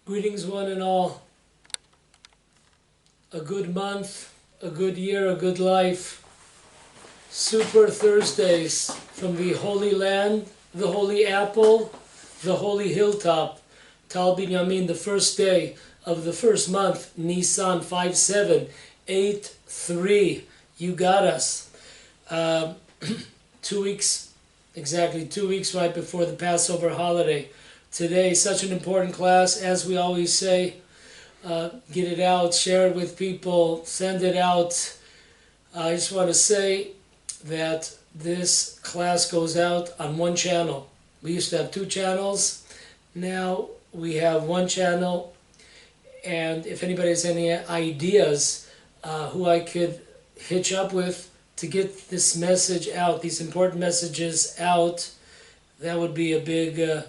Greetings, one and all. A good month, a good year, a good life. Super Thursdays from the Holy Land, the Holy Apple, the Holy Hilltop. Tal Binyamin, the first day of the first month, Nisan 5783. You got us. 2 weeks, exactly 2 weeks right before the Passover holiday. Today, such an important class, as we always say. Get it out, share it with people, send it out. I just want to say that this class goes out on one channel. We used to have 2 channels. Now we have 1 channel. And if anybody has any ideas who I could hitch up with to get this message out, these important messages out, that would be a big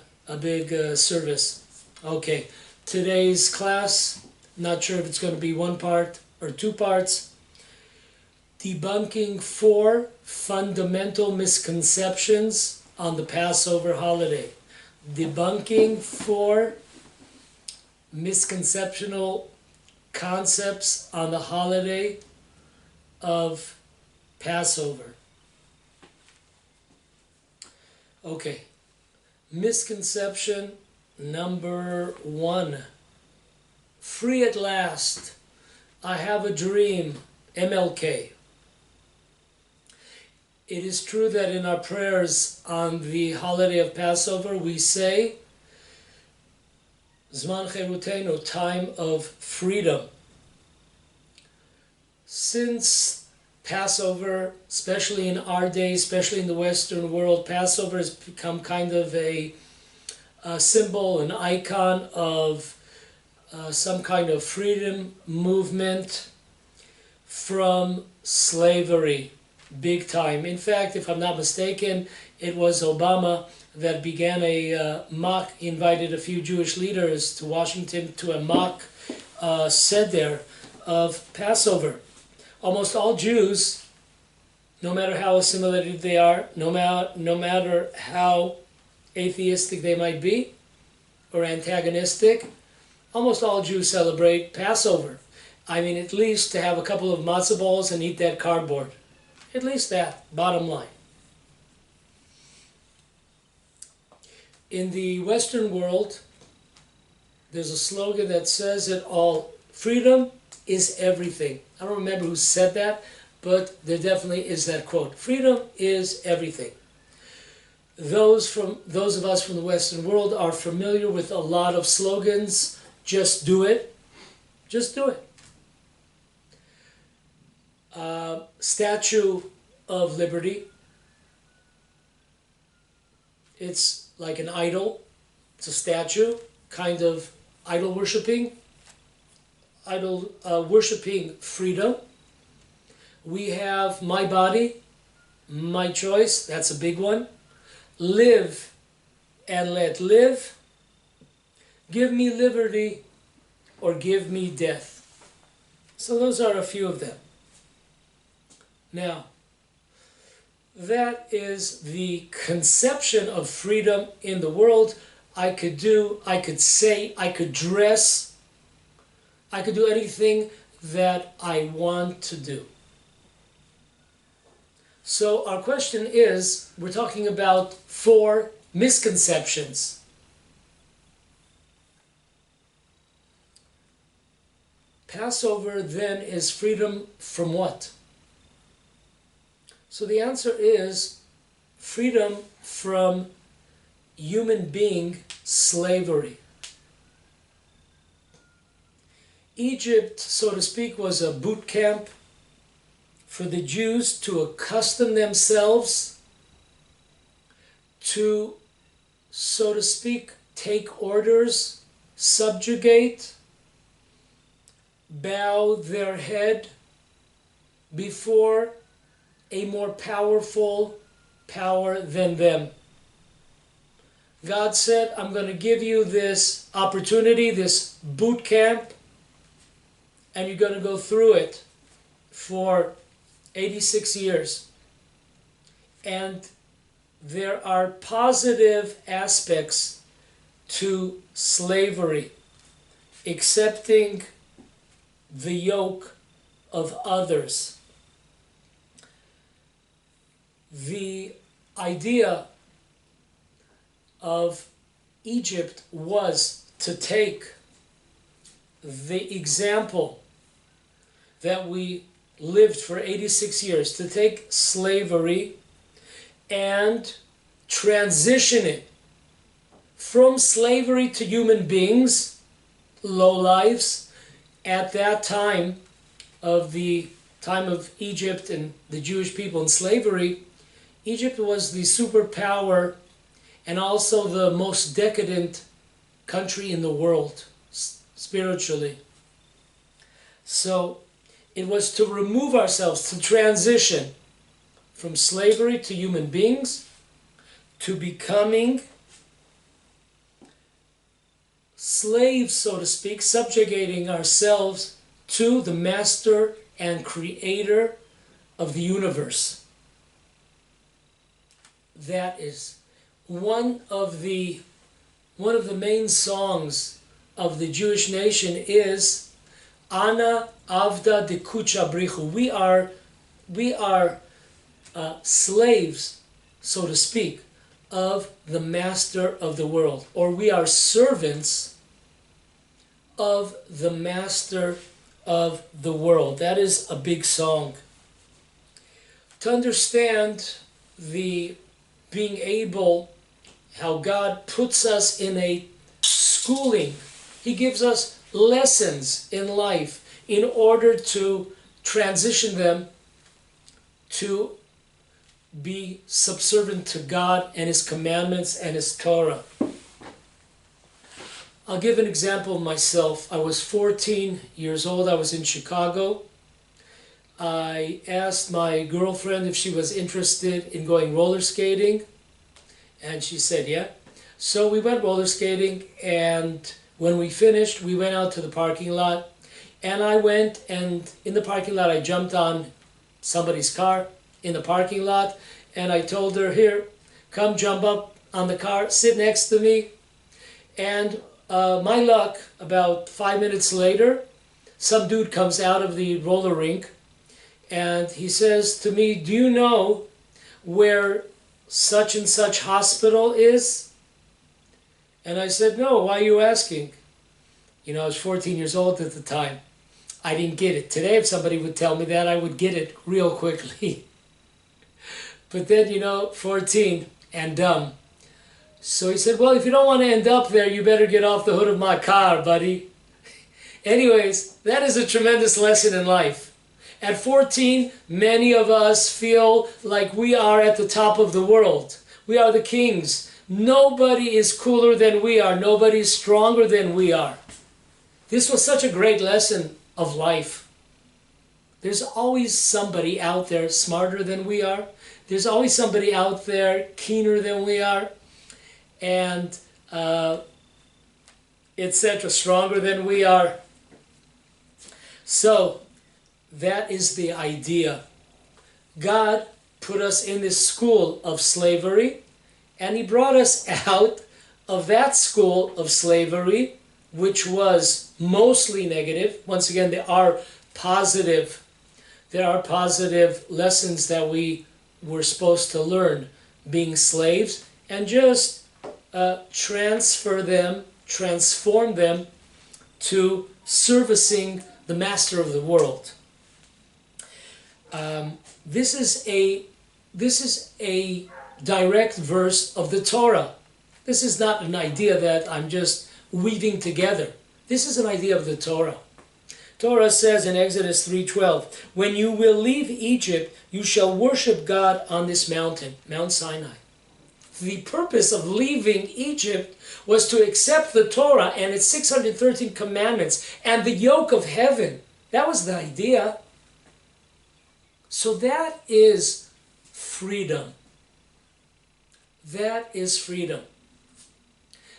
service. Okay, today's class, not sure if it's going to be 1 part or 2 parts. Debunking 4 fundamental misconceptions on the Passover holiday. Debunking 4 misconceptional concepts on the holiday of Passover. Okay, misconception number 1. Free at last. I have a dream. MLK. It is true that in our prayers on the holiday of Passover we say Zman Cherutenu, time of freedom. Since Passover, especially in our day, especially in the Western world, Passover has become kind of a symbol, an icon of some kind of freedom movement from slavery, big time. In fact, if I'm not mistaken, it was Obama that began a mock, invited a few Jewish leaders to Washington to a mock seder of Passover. Almost all Jews, no matter how assimilated they are, no matter how atheistic they might be or antagonistic, almost all Jews celebrate Passover. I mean, at least to have a couple of matzah balls and eat that cardboard. At least that, bottom line. In the Western world, there's a slogan that says it all. Freedom is everything. I don't remember who said that, but there definitely is that quote. Freedom is everything. Those of us from the Western world are familiar with a lot of slogans. Just do it. Just do it. Statue of Liberty. It's like an idol. It's a statue, kind of idol worshipping freedom. We have my body, my choice. That's a big one. Live and let live. Give me liberty or give me death. So those are a few of them. Now, that is the conception of freedom in the world. I could do, I could say, I could dress, I could do anything that I want to do. So our question is, we're talking about 4 misconceptions. Passover then is freedom from what? So the answer is freedom from human being slavery. Egypt, so to speak, was a boot camp for the Jews to accustom themselves to, so to speak, take orders, subjugate, bow their head before a more powerful power than them. God said, I'm going to give you this opportunity, this boot camp, and you're going to go through it for 86 years. And there are positive aspects to slavery. accepting the yoke of others. The idea of Egypt was to take the example that we lived for 86 years, to take slavery and transition it from slavery to human beings, lowlifes. At that time of Egypt and the Jewish people in slavery, Egypt was the superpower and also the most decadent country in the world, spiritually. So it was to remove ourselves, to transition from slavery to human beings, to becoming slaves, so to speak, subjugating ourselves to the master and creator of the universe. That is one of the main songs of the Jewish nation is Ana Avda de Kucha Brichu. We are slaves, so to speak, of the master of the world, or we are servants of the master of the world. That is a big song. To understand the being able, how God puts us in a schooling, He gives us lessons in life in order to transition them to be subservient to God and His commandments and His Torah. I'll give an example of myself. I was 14 years old. I was in Chicago. I asked my girlfriend if she was interested in going roller skating, and she said yeah. So we went roller skating, and when we finished, we went out to the parking lot, and I went, and in the parking lot I jumped on somebody's car in the parking lot, and I told her, here, come jump up on the car, sit next to me. And my luck, about 5 minutes later, some dude comes out of the roller rink and he says to me, do you know where such and such hospital is? And I said, no, why are you asking? You know, I was 14 years old at the time. I didn't get it. Today, if somebody would tell me that, I would get it real quickly. But then, 14 and dumb. So he said, well, if you don't want to end up there, you better get off the hood of my car, buddy. Anyways, that is a tremendous lesson in life. At 14, many of us feel like we are at the top of the world. We are the kings. Nobody is cooler than we are. Nobody is stronger than we are. This was such a great lesson of life. There's always somebody out there smarter than we are. There's always somebody out there keener than we are, and etc., stronger than we are. So that is the idea. God put us in this school of slavery, and He brought us out of that school of slavery, which was mostly negative. Once again, there are positive lessons that we were supposed to learn being slaves, and just transform them to servicing the master of the world. This is a direct verse of the Torah. This is not an idea that I'm just weaving together. This is an idea of the Torah. Torah says in Exodus 3:12, when you will leave Egypt, you shall worship God on this mountain, Mount Sinai. The purpose of leaving Egypt was to accept the Torah and its 613 commandments and the yoke of heaven. That was the idea. So that is freedom. That is freedom.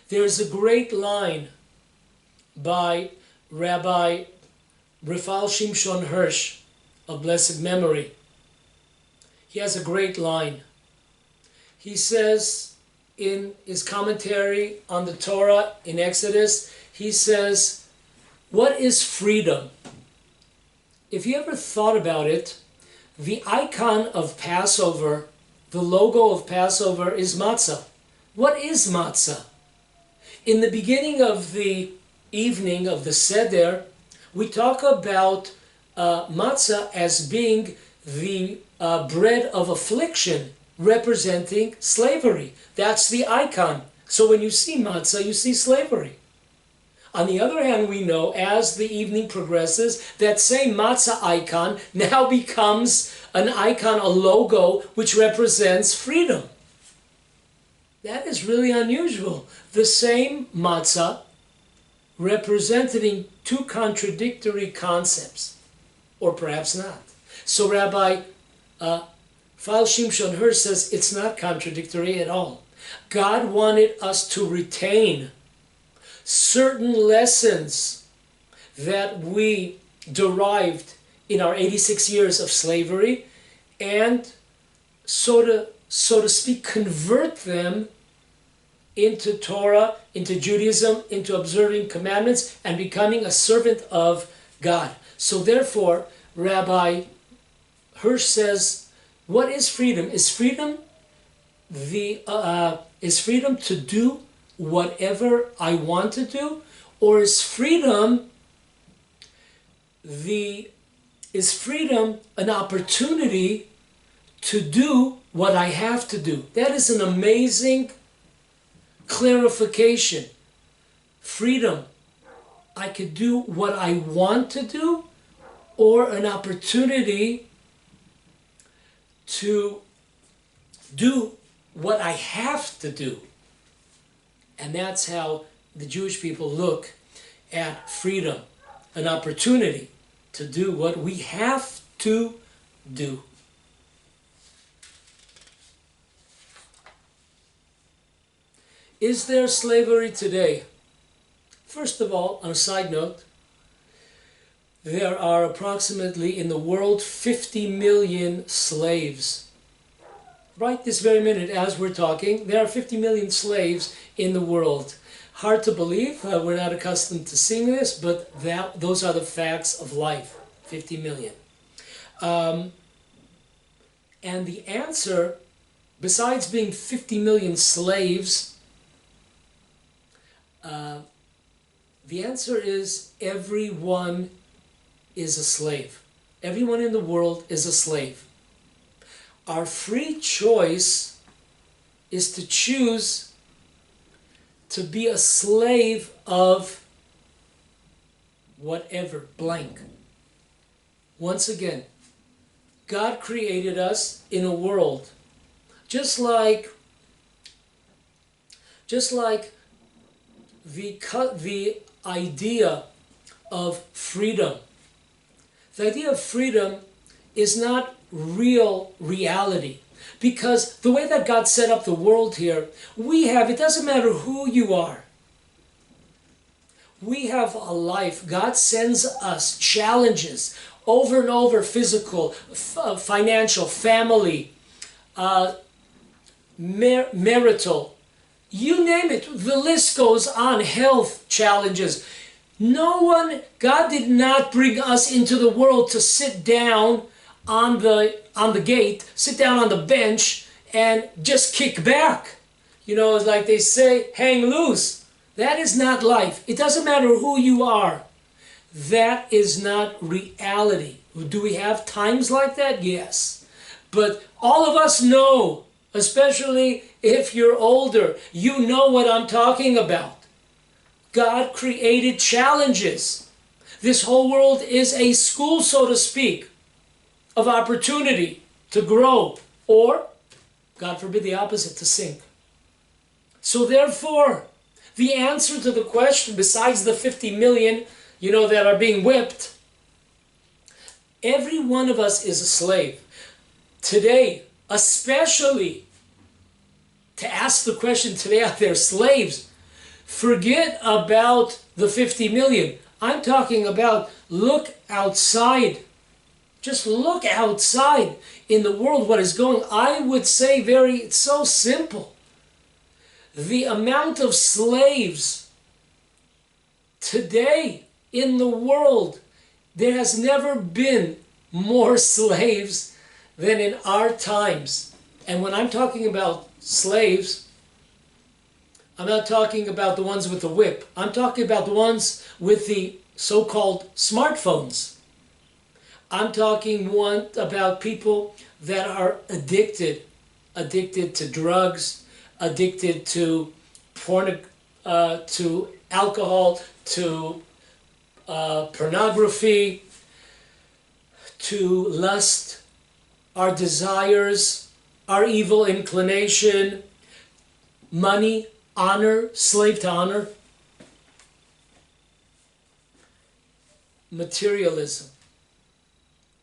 There's a great line by Rabbi Rafal Shimshon Hirsch of blessed memory. He has a great line. He says in his commentary on the Torah in Exodus, he says, What is freedom? If you ever thought about it, the icon of Passover, the logo of Passover is matzah. What is matzah? In the beginning of the evening of the Seder, we talk about matzah as being the bread of affliction, representing slavery. That's the icon. So when you see matzah, you see slavery. On the other hand, we know as the evening progresses, that same matzah icon now becomes an icon, a logo, which represents freedom. That is really unusual. The same matzah representing two contradictory concepts, or perhaps not. So Rabbi Pfeil Shimshon Hirsch says it's not contradictory at all. God wanted us to retain certain lessons that we derived in our 86 years of slavery and so to speak convert them into Torah, into Judaism, into observing commandments and becoming a servant of God. So therefore, Rabbi Hirsch says, what is freedom? Is freedom to do whatever I want to do, or is freedom an opportunity to do what I have to do? That is an amazing clarification. Freedom, I could do what I want to do, or an opportunity to do what I have to do. And that's how the Jewish people look at freedom, an opportunity to do what we have to do. Is there slavery today? First of all, on a side note, there are approximately in the world 50 million slaves. Right this very minute as we're talking, there are 50 million slaves in the world. Hard to believe, we're not accustomed to seeing this, but those are the facts of life, 50 million. And the answer, besides being 50 million slaves, the answer is everyone is a slave. Everyone in the world is a slave. Our free choice is to choose to be a slave of whatever, blank. Once again, God created us in a world just like the idea of freedom. The idea of freedom is not real reality, because the way that God set up the world here, it doesn't matter who you are. We have a life. God sends us challenges over and over, physical, financial, family, marital, you name it. The list goes on. Health challenges. God did not bring us into the world to sit down on the gate, sit down on the bench, and just kick back. You know, it's like they say, hang loose. That is not life. It doesn't matter who you are. That is not reality. Do we have times like that? Yes. But all of us know, especially if you're older, you know what I'm talking about. God created challenges. This whole world is a school, so to speak, of opportunity to grow, or, God forbid, the opposite, to sink. So therefore, the answer to the question, besides the 50 million, that are being whipped, every one of us is a slave. Today, especially, to ask the question today, are there slaves? Forget about the 50 million. I'm talking about look outside. Just look outside in the world, what is going on. I would say it's so simple. The amount of slaves today in the world. There has never been more slaves than in our times. And when I'm talking about slaves, I'm not talking about the ones with the whip. I'm talking about the ones with the so-called smartphones. I'm talking about people that are addicted to drugs, addicted to to alcohol, to pornography, to lust, our desires, our evil inclination, money, honor, slave to honor, materialism.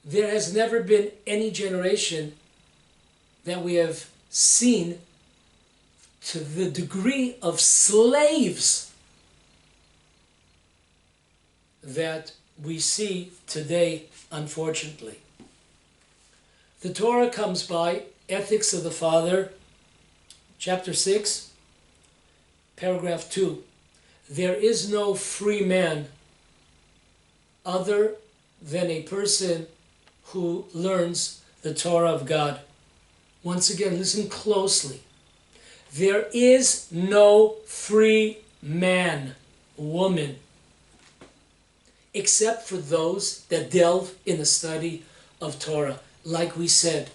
There has never been any generation that we have seen to the degree of slaves that we see today, unfortunately. The Torah comes by, Ethics of the Father, chapter 6, paragraph 2. There is no free man other than a person who learns the Torah of God. Once again, listen closely. There is no free man, woman, except for those that delve in the study of Torah. Like we said,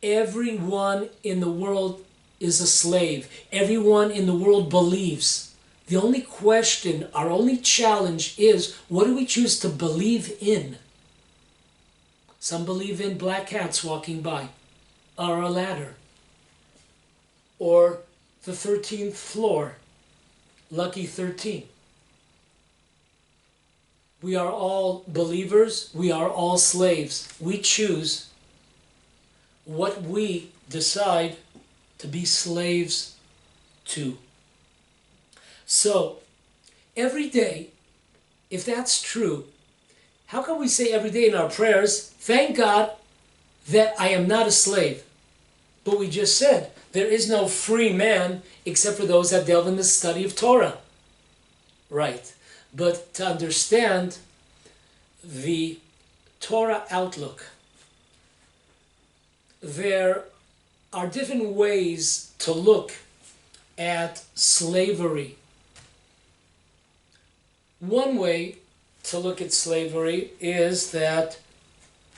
everyone in the world is a slave. Everyone in the world believes. The only question, our only challenge is, what do we choose to believe in? Some believe in black cats walking by, or a ladder, or the 13th floor, lucky 13. We are all believers, we are all slaves. We choose what we decide to be slaves to. So, every day, if that's true, how can we say every day in our prayers, thank God that I am not a slave? But we just said, there is no free man except for those that delve in the study of Torah. Right. But to understand the Torah outlook, there are different ways to look at slavery. One way to look at slavery is that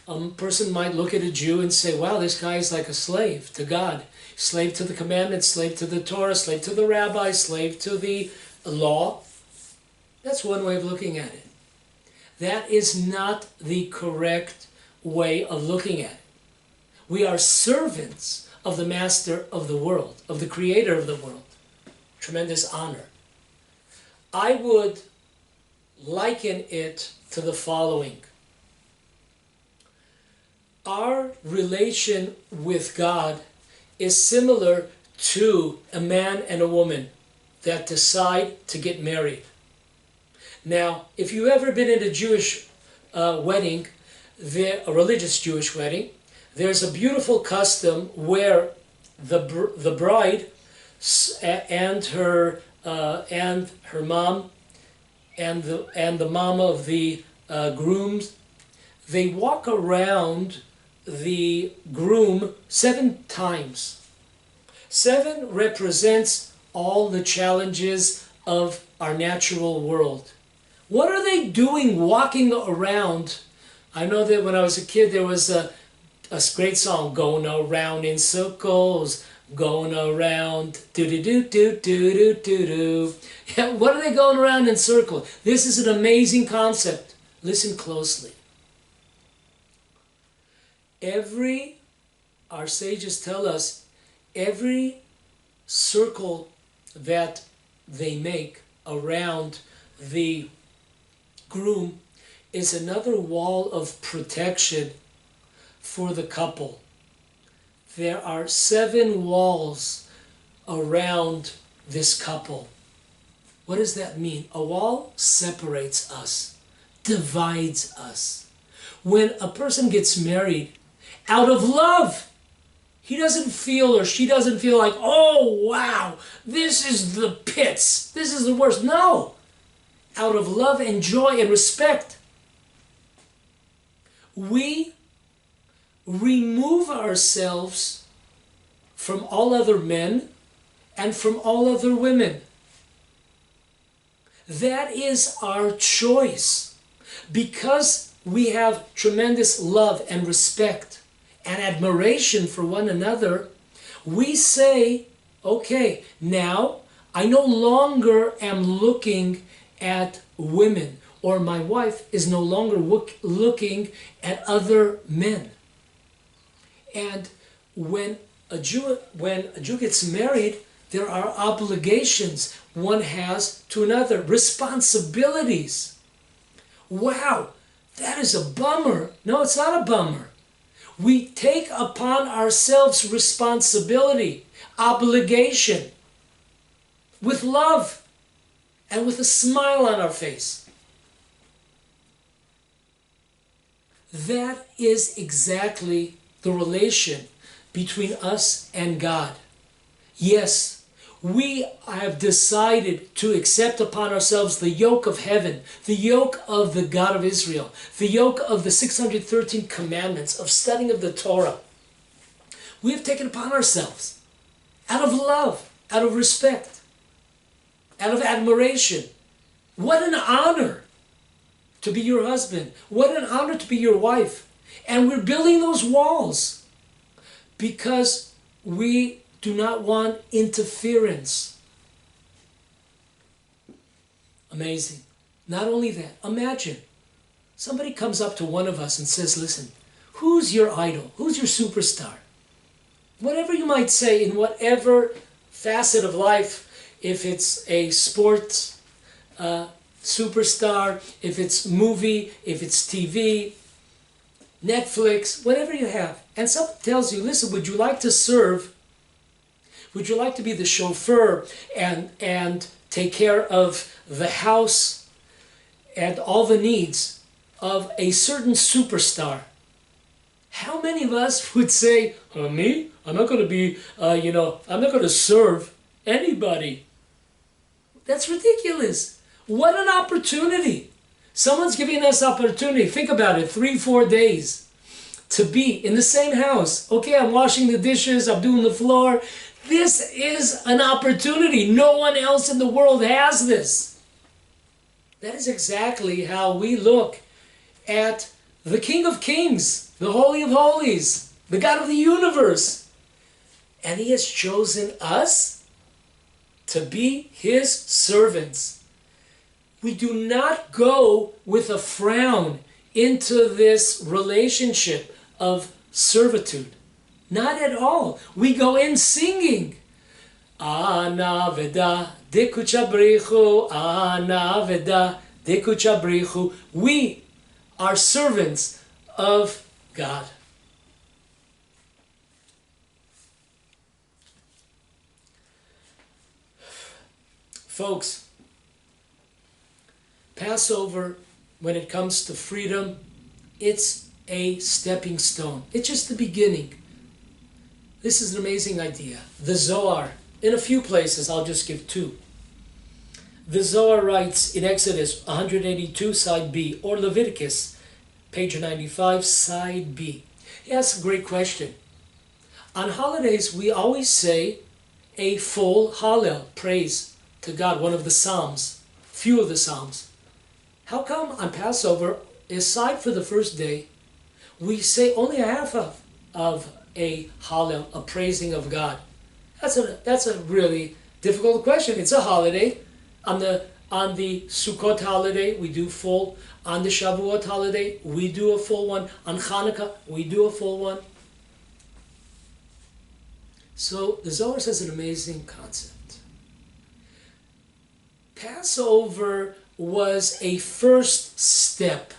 a person might look at a Jew and say, wow, this guy is like a slave to God. Slave to the commandments, slave to the Torah, slave to the rabbi, slave to the law. That's one way of looking at it. That is not the correct way of looking at it. We are servants of the master of the world, of the creator of the world. Tremendous honor. I would liken it to the following. Our relation with God is similar to a man and a woman that decide to get married. Now, if you've ever been in a Jewish wedding, a religious Jewish wedding, there's a beautiful custom where the bride and her mom and the mama of the grooms, they walk around the groom 7 times. 7 represents all the challenges of our natural world. What are they doing walking around? I know that when I was a kid there was a great song, going around in circles, going around, do-do-do-do-do-do-do. Yeah, what are they going around in circles? This is an amazing concept. Listen closely. Our sages tell us, every circle that they make around the groom is another wall of protection for the couple. There are 7 walls around this couple. What does that mean? A wall separates us, divides us. When a person gets married out of love, he doesn't feel, or she doesn't feel like, oh wow, this is the pits, this is the worst. No, out of love and joy and respect, we remove ourselves from all other men and from all other women. That is our choice. Because we have tremendous love and respect and admiration for one another, we say, okay, now I no longer am looking at women, or my wife is no longer looking at other men. And when a Jew gets married, there are obligations one has to another, responsibilities. Wow, that is a bummer. No, it's not a bummer. We take upon ourselves responsibility, obligation, with love and with a smile on our face. That is exactly the relation between us and God. Yes, we have decided to accept upon ourselves the yoke of heaven, the yoke of the God of Israel, the yoke of the 613 commandments, of studying of the Torah. We have taken upon ourselves, out of love, out of respect, out of admiration. What an honor to be your husband. What an honor to be your wife. And we're building those walls because we do not want interference. Amazing. Not only that, imagine somebody comes up to one of us and says, listen, who's your idol? Who's your superstar? Whatever you might say, in whatever facet of life, if it's a sports superstar, if it's movie, if it's TV, Netflix, whatever you have, and someone tells you, listen, would you like to serve? Would you like to be the chauffeur and take care of the house and all the needs of a certain superstar? How many of us would say, me? I'm not going to be, I'm not going to serve anybody. That's ridiculous. What an opportunity. Someone's giving us opportunity. Think about it, 3-4 days to be in the same house. Okay, I'm washing the dishes, I'm doing the floor. This is an opportunity. No one else in the world has this. That is exactly how we look at the King of Kings, the Holy of Holies, the God of the universe. And He has chosen us to be His servants. We do not go with a frown into this relationship of servitude. Not at all. We go in singing. Ana veda dekuchabrichu, ana veda dekuchabrichu. We are servants of God. Folks, Passover, when it comes to freedom, it's a stepping stone. It's just the beginning. This is an amazing idea. The Zohar, in a few places, I'll just give two. The Zohar writes in Exodus 182, side B, or Leviticus, page 95, side B. He asks a great question. On holidays, we always say a full Hallel, praise to God, one of the Psalms, few of the Psalms. How come on Passover, aside for the first day, we say only a half of a Hallel, a praising of God? That's a really difficult question. It's a holiday. On the Sukkot holiday, we do full. On the Shavuot holiday, we do a full one. On Hanukkah, we do a full one. So the Zohar says an amazing concept. Passover was a first step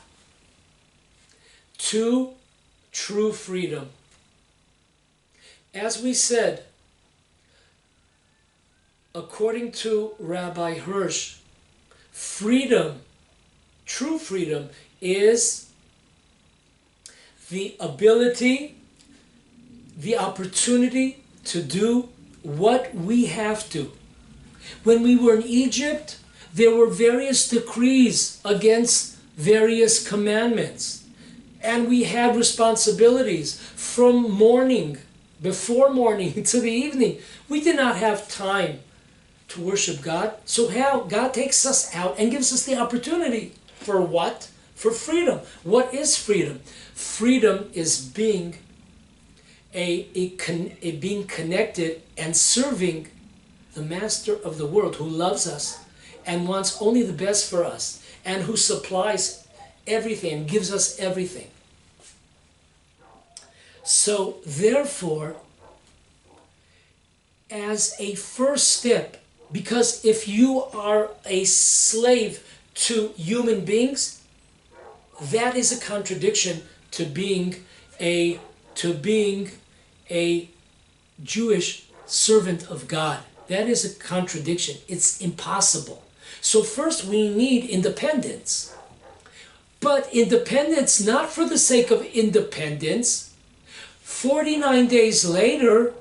to true freedom. As we said, according to Rabbi Hirsch, freedom, true freedom, is the ability, the opportunity to do what we have to. When we were in Egypt, there were various decrees against various commandments. And we had responsibilities from morning, before morning to the evening. We did not have time to worship God. So how God takes us out and gives us the opportunity for what? For freedom. What is freedom? Freedom is being being connected and serving the master of the world, who loves us and wants only the best for us, and who supplies everything and gives us everything. So therefore, as a first step, because if you are a slave to human beings, that is a contradiction to being a Jewish servant of God. That is a contradiction. It's impossible. So first we need independence. But independence not for the sake of independence. 49 days later,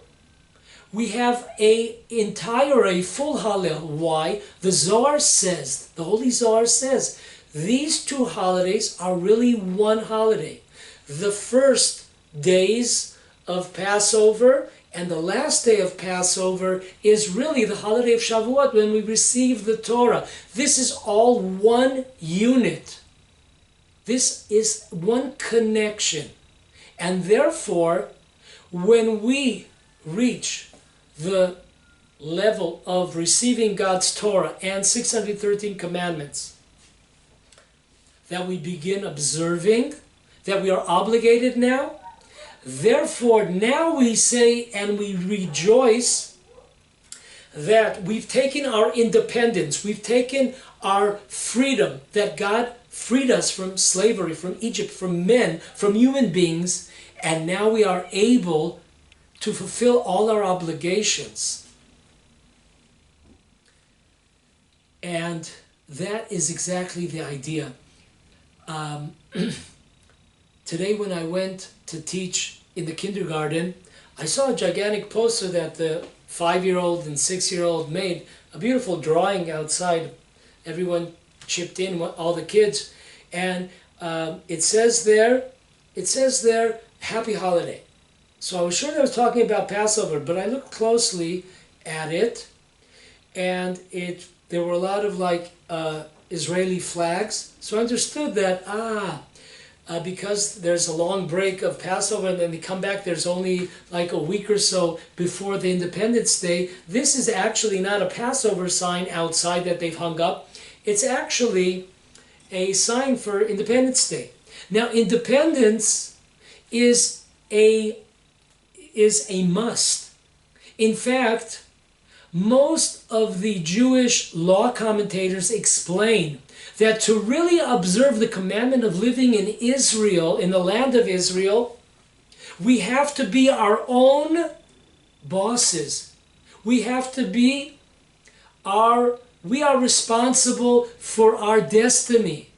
we have a full Hallel. Why? The Zohar says, the Holy Zohar says, these two holidays are really one holiday. The first days of Passover and the last day of Passover is really the holiday of Shavuot, when we receive the Torah. This is all one unit. This is one connection. And therefore, when we reach the level of receiving God's Torah and 613 commandments, that we begin observing, that we are obligated now, therefore now we say and we rejoice that we've taken our independence, we've taken our freedom, that God freed us from slavery, from Egypt, from men, from human beings, and now we are able to fulfill all our obligations. And that is exactly the idea. Today when I went to teach in the kindergarten, I saw a gigantic poster that the 5-year-old and 6-year-old made, a beautiful drawing outside. Everyone chipped in, all the kids, and it says there, Happy Holiday. So I was sure they was talking about Passover, but I looked closely at it, and there were a lot of Israeli flags. So I understood that, because there's a long break of Passover and then they come back, there's only like a week or so before the Independence Day. This is actually not a Passover sign outside that they've hung up. It's actually a sign for Independence Day. Now, independence is a must. In fact, most of the Jewish law commentators explain that to really observe the commandment of living in Israel, in the land of Israel, we have to be our own bosses. We have to be we are responsible for our destiny.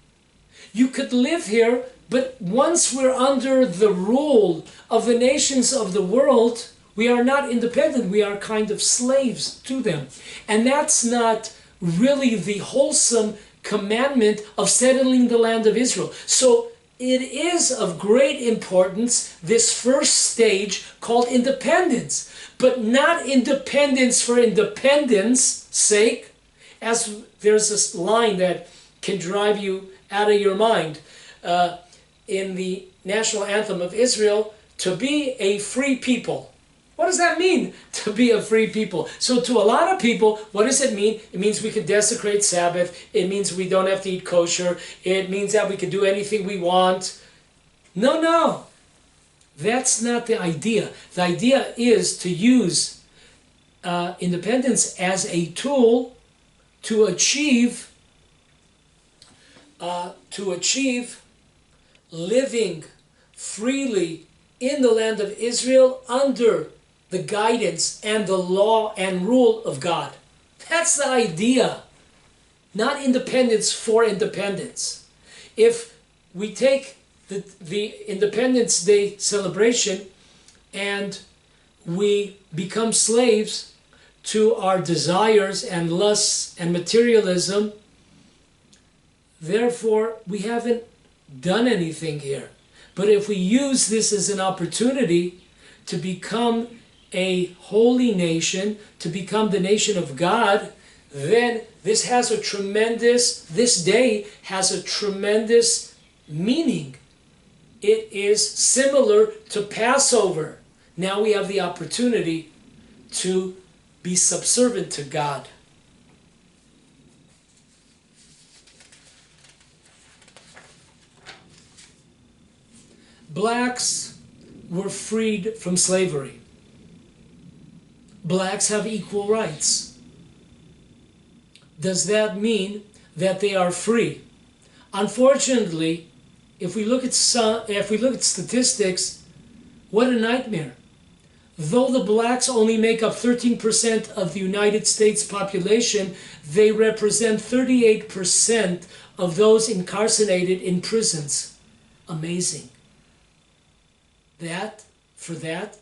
You could live here, but once we're under the rule of the nations of the world, we are not independent. We are kind of slaves to them. And that's not really the wholesome commandment of settling the land of Israel. So it is of great importance, this first stage called independence, but not independence for independence sake, as there's this line that can drive you out of your mind in the national anthem of Israel, to be a free people. What does that mean, to be a free people? So to a lot of people, what does it mean? It means we could desecrate Sabbath. It means we don't have to eat kosher. It means that we could do anything we want. No. That's not the idea. The idea is to use independence as a tool to achieve living freely in the land of Israel under the guidance and the law and rule of God. That's the idea. Not independence for independence. If we take the Independence Day celebration and we become slaves to our desires and lusts and materialism, Therefore, we haven't done anything here. But if we use this as an opportunity to become a holy nation, to become the nation of God, then this day has a tremendous meaning. It is similar to Passover. Now we have the opportunity to be subservient to God. Blacks were freed from slavery. Blacks have equal rights. Does that mean that they are free? Unfortunately, if we look at statistics, what a nightmare. Though the blacks only make up 13% of the United States population, they represent 38% of those incarcerated in prisons. Amazing. For that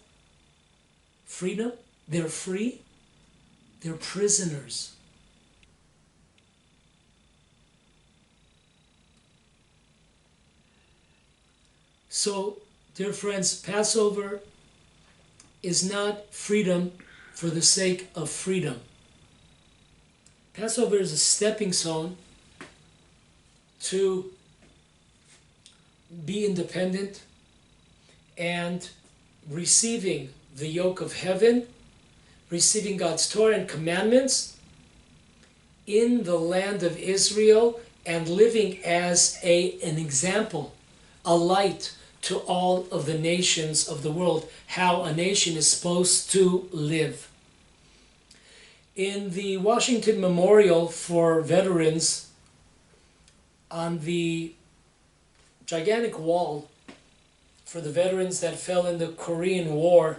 freedom, they're free, they're prisoners. So, dear friends, Passover is not freedom for the sake of freedom. Passover is a stepping stone to be independent and receiving the yoke of heaven, receiving God's Torah and commandments in the land of Israel, and living as an example, a light to all of the nations of the world, how a nation is supposed to live. In the Washington Memorial for Veterans, on the gigantic wall for the veterans that fell in the Korean War,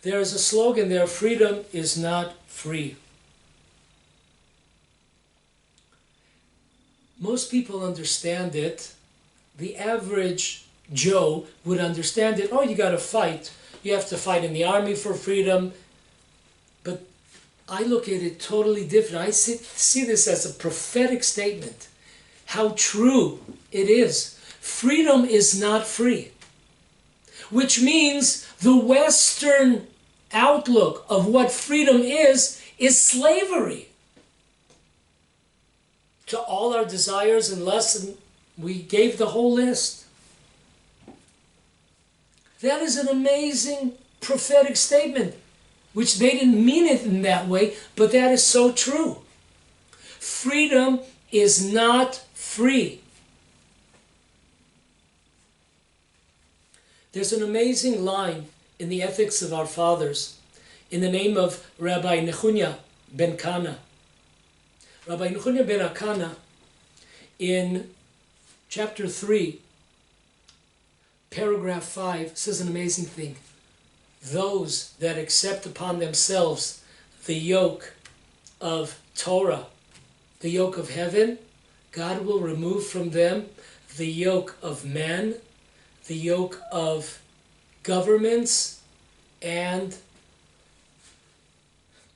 there is a slogan there: freedom is not free. Most people understand it. The average Joe would understand it. Oh, you got to fight. You have to fight in the army for freedom. But I look at it totally different. I see this as a prophetic statement. How true it is. Freedom is not free. Which means the Western outlook of what freedom is slavery. To all our desires and lusts, and we gave the whole list. That is an amazing prophetic statement, which they didn't mean it in that way, but that is so true. Freedom is not free. There's an amazing line in the Ethics of Our Fathers in the name of Rabbi Yehudah ben Kana. Rabbi Yehudah ben Kana, in chapter 3, paragraph 5, says an amazing thing. Those that accept upon themselves the yoke of Torah, the yoke of heaven, God will remove from them the yoke of man, the yoke of governments, and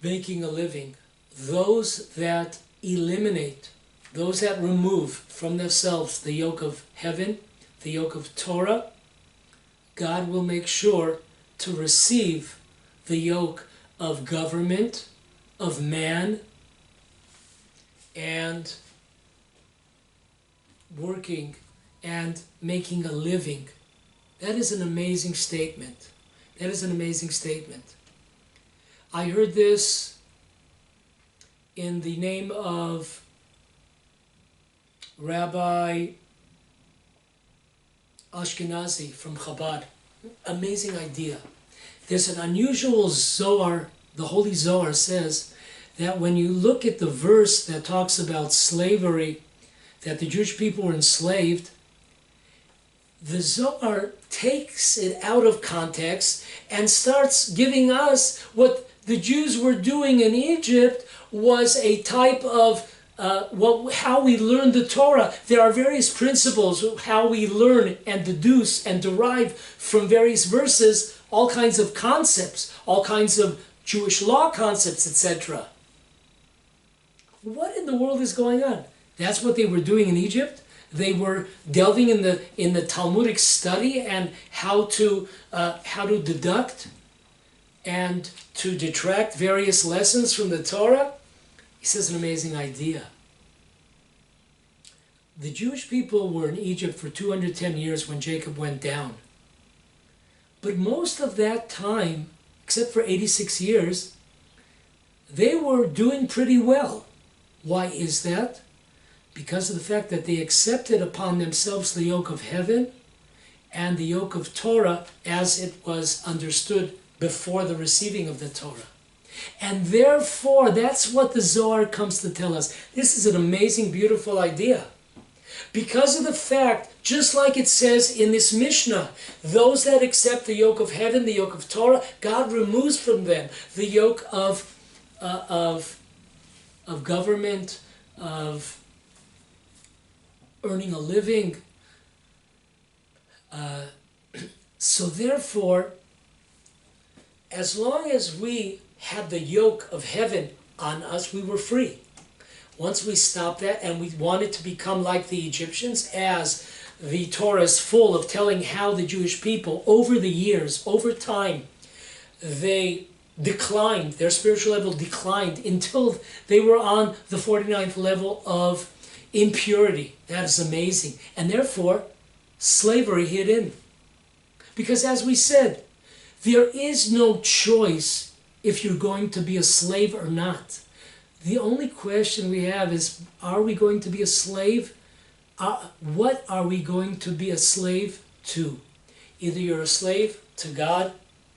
making a living. Those that eliminate, those that remove from themselves the yoke of heaven, the yoke of Torah, God will make sure to receive the yoke of government, of man, and working and making a living. That is an amazing statement. That is an amazing statement. I heard this in the name of Rabbi Ashkenazi from Chabad. Amazing idea. There's an unusual Zohar. The Holy Zohar says that when you look at the verse that talks about slavery, that the Jewish people were enslaved, the Zohar takes it out of context and starts giving us what the Jews were doing in Egypt was a type of how we learn the Torah. There are various principles of how we learn and deduce and derive from various verses all kinds of concepts, all kinds of Jewish law concepts, etc. What in the world is going on? That's what they were doing in Egypt. They were delving in the Talmudic study and how to deduct and to detract various lessons from the Torah. He says an amazing idea. The Jewish people were in Egypt for 210 years when Jacob went down. But most of that time, except for 86 years, they were doing pretty well. Why is that? Because of the fact that they accepted upon themselves the yoke of heaven and the yoke of Torah as it was understood before the receiving of the Torah. And therefore, that's what the Zohar comes to tell us. This is an amazing, beautiful idea. Because of the fact, just like it says in this Mishnah, those that accept the yoke of heaven, the yoke of Torah, God removes from them the yoke of government, of earning a living. So therefore, as long as we had the yoke of heaven on us, we were free. Once we stopped that and we wanted to become like the Egyptians, as the Torah is full of telling how the Jewish people, over the years, over time, they declined, their spiritual level declined until they were on the 49th level of impurity. That is amazing. And therefore, slavery hit in. Because as we said, there is no choice if you're going to be a slave or not. The only question we have is, are we going to be a slave? What are we going to be a slave to? Either you're a slave to God,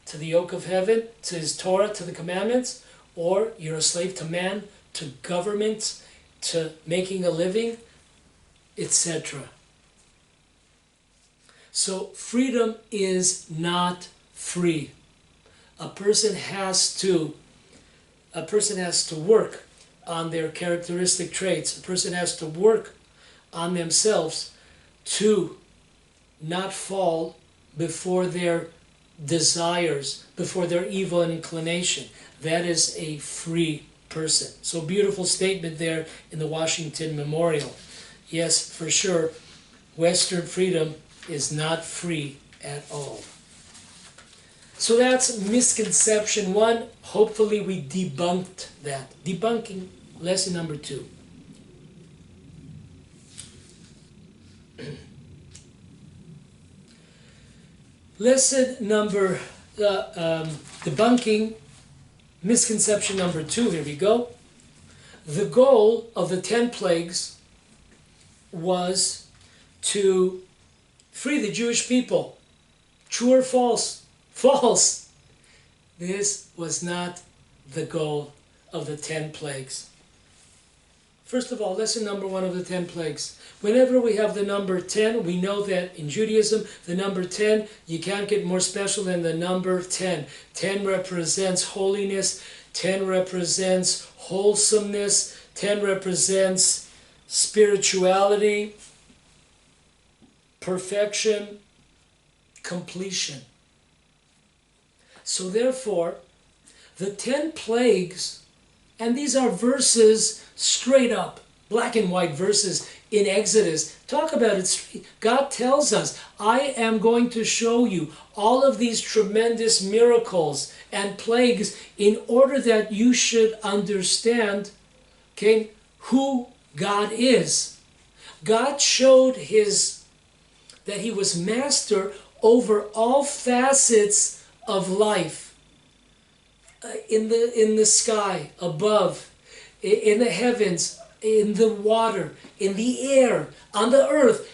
to the yoke of heaven, to His Torah, to the commandments, or you're a slave to man, to government, to making a living, etc. So freedom is not free. A person has to work on their characteristic traits. A person has to work on themselves to not fall before their desires, before their evil inclination. That is a free person. So beautiful statement there in the Washington Memorial. Yes, for sure, Western freedom is not free at all. So that's misconception 1. Hopefully we debunked that. Debunking, lesson number 2. Lesson number, debunking, misconception number 2, here we go. The goal of the 10 plagues was to free the Jewish people. True or false? False! This was not the goal of the 10 plagues. First of all, lesson number 1 of the 10 plagues. Whenever we have the number 10, we know that in Judaism, the number 10, you can't get more special than the number 10. 10 represents holiness, 10 represents wholesomeness, 10 represents spirituality, perfection, completion. So therefore, the 10 plagues, and these are verses straight up, black and white verses in Exodus, talk about it. God tells us, I am going to show you all of these tremendous miracles and plagues in order that you should understand, okay, who God is. God showed that He was master over all facets of life, in the sky, above, in the heavens, in the water, in the air, on the earth.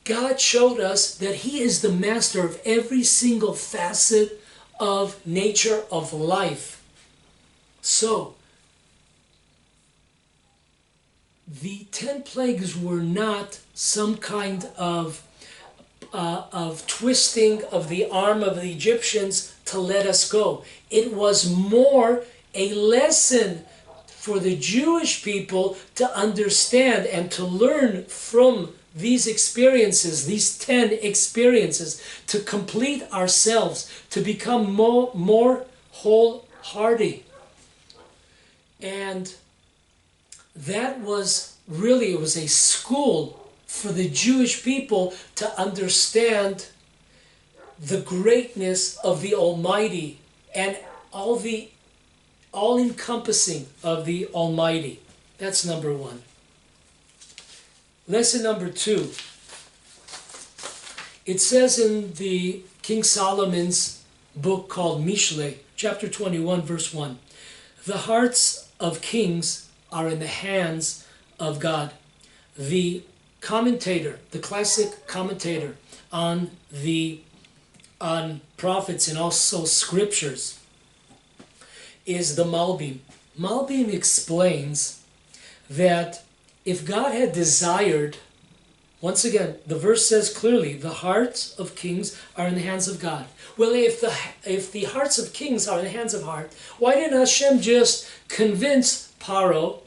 God showed us that He is the master of every single facet of nature, of life. So, the 10 plagues were not some kind of twisting of the arm of the Egyptians to let us go. It was more a lesson for the Jewish people to understand and to learn from these experiences, these 10 experiences, to complete ourselves, to become more wholehearted. And that was really it was a school for the Jewish people to understand the greatness of the Almighty and all-encompassing of the Almighty. That's number one. Lesson number two. It says in the King Solomon's book called Mishle, chapter 21, verse 1, the hearts of kings are in the hands of God. The commentator, the classic commentator on prophets and also scriptures is the Malbim. Malbim explains that if God had desired, once again, the verse says clearly, the hearts of kings are in the hands of God. Well, if the hearts of kings are in the hands of God, why didn't Hashem just convince Pharaoh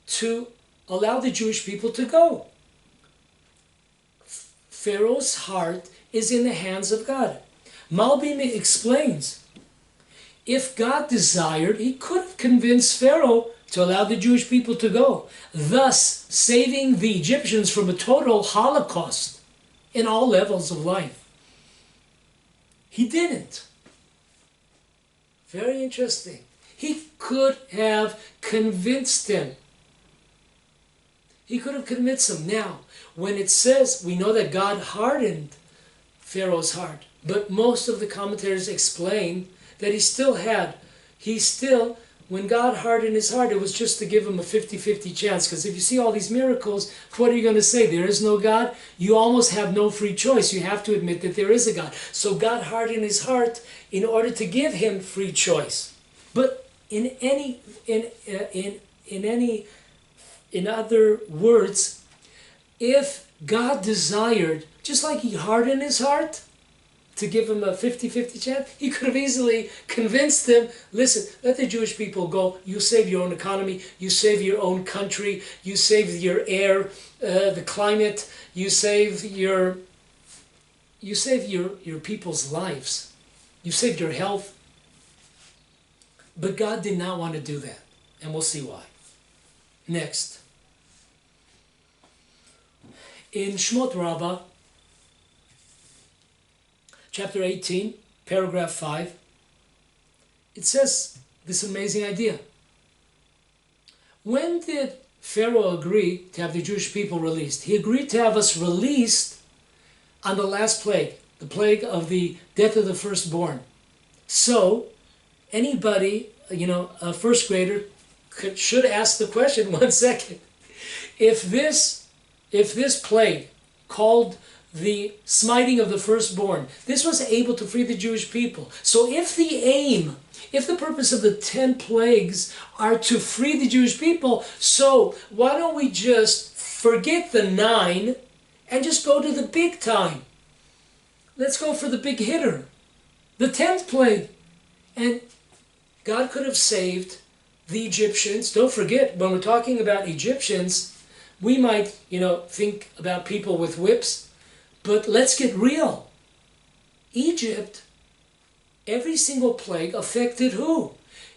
to allow the Jewish people to go? Pharaoh's heart is in the hands of God. Malbim explains, if God desired, he could have convinced Pharaoh to allow the Jewish people to go, thus saving the Egyptians from a total holocaust in all levels of life. He didn't. Very interesting. He could have convinced them. He could have convinced them. Now, when it says, we know that God hardened Pharaoh's heart, but most of the commentators explain that when God hardened his heart, it was just to give him a 50-50 chance. Because if you see all these miracles, what are you going to say? There is no God? You almost have no free choice. You have to admit that there is a God. So God hardened his heart in order to give him free choice. But in other words, if God desired, just like he hardened his heart to give him a 50-50 chance, he could have easily convinced them, listen, let the Jewish people go. You save your own economy. You save your own country. You save your air, the climate. You save your people's lives. You saved your health. But God did not want to do that. And we'll see why. Next. In Shmot Rabbah, chapter 18, paragraph 5, it says this amazing idea. When did Pharaoh agree to have the Jewish people released? He agreed to have us released on the last plague, the plague of the death of the firstborn. So, anybody, a first grader, should ask the question, 1 second, if this plague called the smiting of the firstborn, this was able to free the Jewish people. So if the purpose of the 10 plagues are to free the Jewish people, so why don't we just forget the 9 and just go to the big time? Let's go for the big hitter, the 10th plague. And God could have saved the Egyptians. Don't forget, when we're talking about Egyptians, we might, think about people with whips. But let's get real. Egypt, every single plague affected who?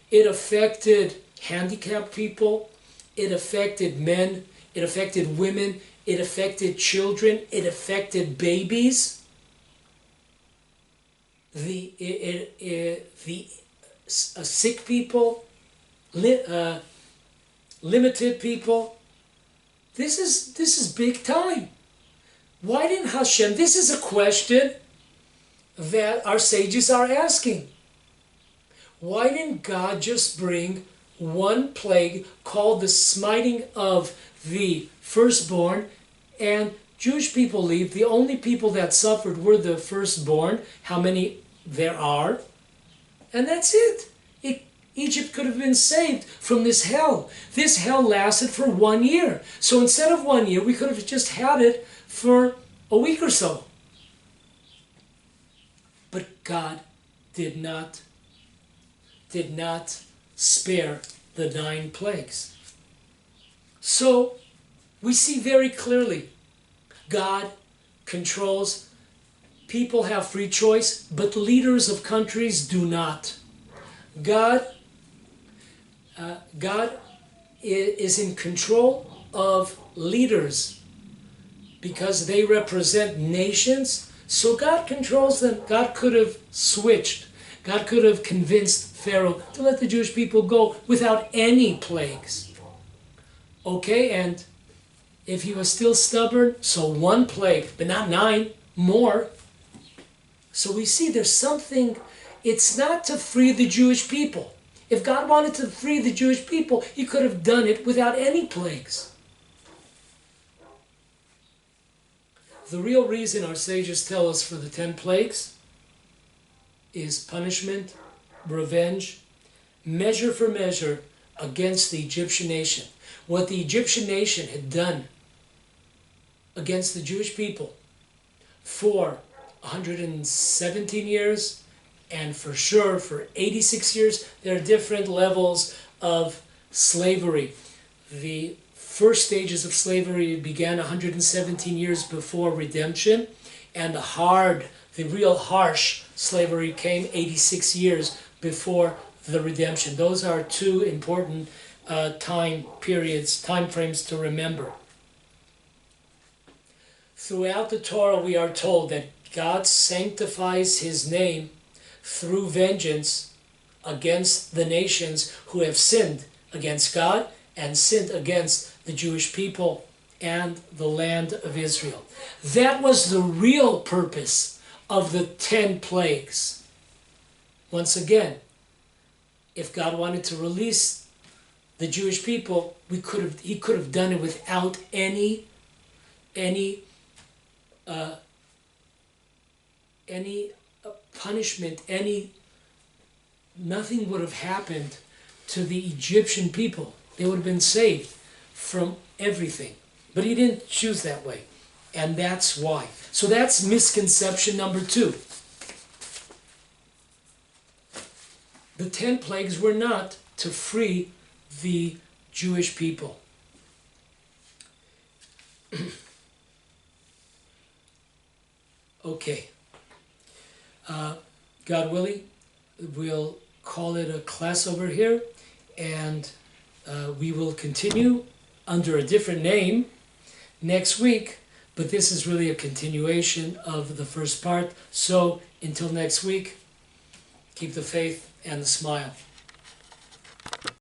It affected handicapped people. It affected men. It affected women. It affected children. It affected babies. The sick people, limited people. This is big time. Why didn't Hashem? This is a question that our sages are asking. Why didn't God just bring one plague called the smiting of the firstborn, and Jewish people leave? The only people that suffered were the firstborn, how many there are, and that's it. Egypt could have been saved from this hell. This hell lasted for 1 year. So instead of 1 year, we could have just had it for a week or so. But God did not spare the 9 plagues. So we see very clearly, God controls. People have free choice, but leaders of countries do not. God is in control of leaders because they represent nations. So God controls them. God could have switched. God could have convinced Pharaoh to let the Jewish people go without any plagues. Okay, and if he was still stubborn, so 1 plague, but not 9, more. So we see there's something, it's not to free the Jewish people. If God wanted to free the Jewish people, he could have done it without any plagues. The real reason our sages tell us for the 10 plagues is punishment, revenge, measure for measure against the Egyptian nation. What the Egyptian nation had done against the Jewish people for 117 years, and for sure for 86 years, there are different levels of slavery. The first stages of slavery began 117 years before redemption, and the real harsh slavery came 86 years before the redemption. Those are 2 important time frames to remember. Throughout the Torah, we are told that God sanctifies his name through vengeance against the nations who have sinned against God and sinned against the Jewish people and the land of Israel. That was the real purpose of the 10 plagues. Once again, if God wanted to release the Jewish people, he could have done it without any punishment, nothing would have happened to the Egyptian people. They would have been saved from everything. But he didn't choose that way. And that's why. So that's misconception number 2. The 10 plagues were not to free the Jewish people. Okay. God willing, we'll call it a class over here, and we will continue under a different name next week, but this is really a continuation of the first part. So until next week, keep the faith and the smile.